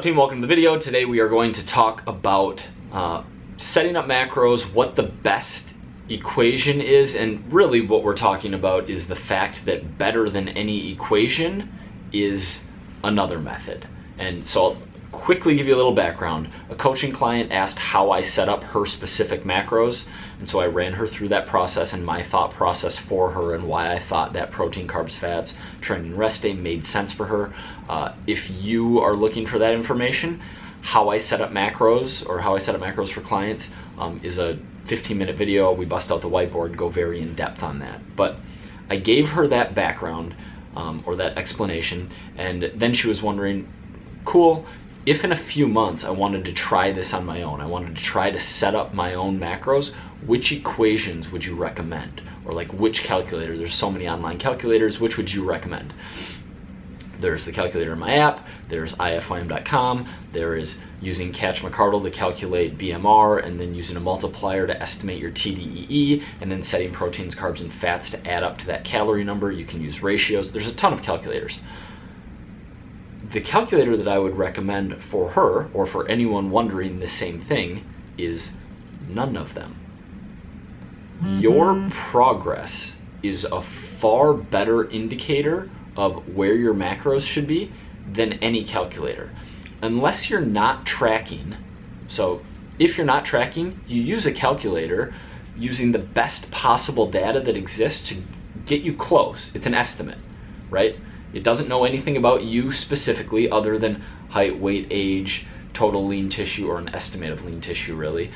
up, team? Welcome to the video. Today we are going to talk about setting up macros, what the best equation is, and really what we're talking about is the fact that better than any equation is another method. And so I'll quickly give you a little background. A coaching client asked how I set up her specific macros, and so I ran her through that process and my thought process for her and why I thought that protein, carbs, fats, training, rest day made sense for her. If you are looking for that information, how I set up macros for clients is a 15-minute video. We bust out the whiteboard, go very in depth on that. But I gave her that background or that explanation, and then she was wondering, cool, if in a few months I wanted to try this on my own, I wanted to try to set up my own macros, which equations would you recommend? Or like which calculator? There's so many online calculators, which would you recommend? There's the calculator in my app, there's ifym.com, there is using Catch McCardle to calculate BMR, and then using a multiplier to estimate your TDEE, and then setting proteins, carbs, and fats to add up to that calorie number. You can use ratios. There's a ton of calculators. The calculator that I would recommend for her, or for anyone wondering the same thing, is none of them. Your progress is a far better indicator of where your macros should be than any calculator. Unless you're not tracking, so if you're not tracking, you use a calculator using the best possible data that exists to get you close. It's an estimate, right? It doesn't know anything about you specifically other than height, weight, age, total lean tissue, or an estimate of lean tissue, really.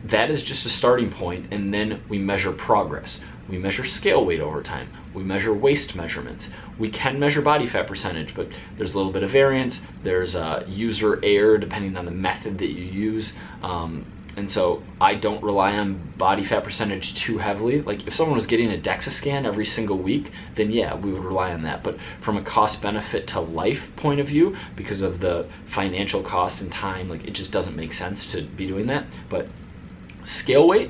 That is just a starting point, and then we measure progress. We measure scale weight over time. We measure waist measurements. We can measure body fat percentage, but there's a little bit of variance. There's user error depending on the method that you use. And so I don't rely on body fat percentage too heavily. Like if someone was getting a DEXA scan every single week, then yeah, we would rely on that. But from a cost benefit to life point of view, because of the financial cost and time, like it just doesn't make sense to be doing that. But scale weight,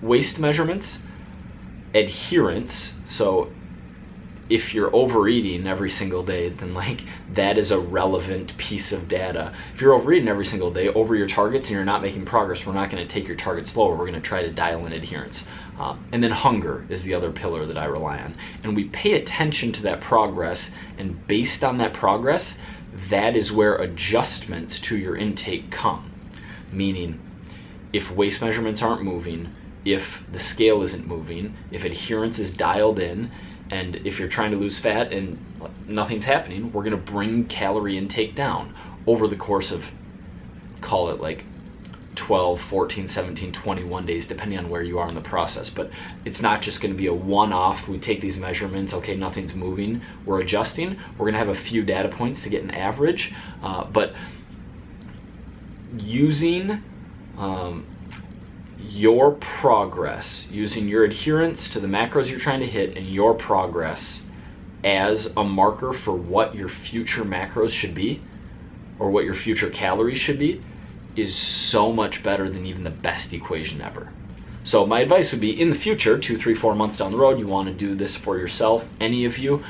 waist measurements, adherence. So if you're overeating every single day, then like that is a relevant piece of data. If you're overeating every single day over your targets and you're not making progress, we're not going to take your targets lower. We're going to try to dial in adherence. And then hunger is the other pillar that I rely on. And we pay attention to that progress, and based on that progress, that is where adjustments to your intake come. Meaning, if waist measurements aren't moving, if the scale isn't moving, if adherence is dialed in, and if you're trying to lose fat and nothing's happening, we're gonna bring calorie intake down over the course of, call it like 12, 14, 17, 21 days, depending on where you are in the process. But it's not just gonna be a one-off, we take these measurements, okay, nothing's moving, we're adjusting. We're gonna have a few data points to get an average, but using your progress, using your adherence to the macros you're trying to hit and your progress as a marker for what your future macros should be or what your future calories should be is so much better than even the best equation ever. So my advice would be, in the future, 2, 3, 4 months down the road, you want to do this for yourself, any of you,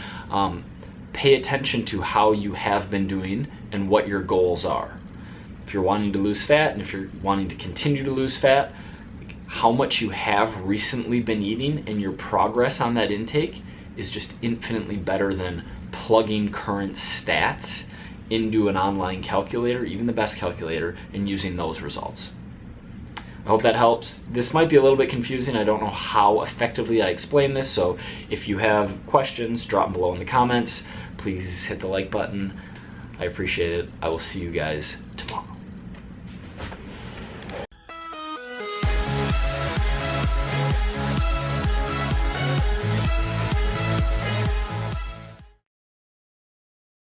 pay attention to how you have been doing and what your goals are. If you're wanting to lose fat, and if you're wanting to continue to lose fat, how much you have recently been eating and your progress on that intake is just infinitely better than plugging current stats into an online calculator, even the best calculator, and using those results. I hope that helps. This might be a little bit confusing. I don't know how effectively I explain this, so if you have questions, drop them below in the comments. Please hit the like button. I appreciate it. I will see you guys tomorrow.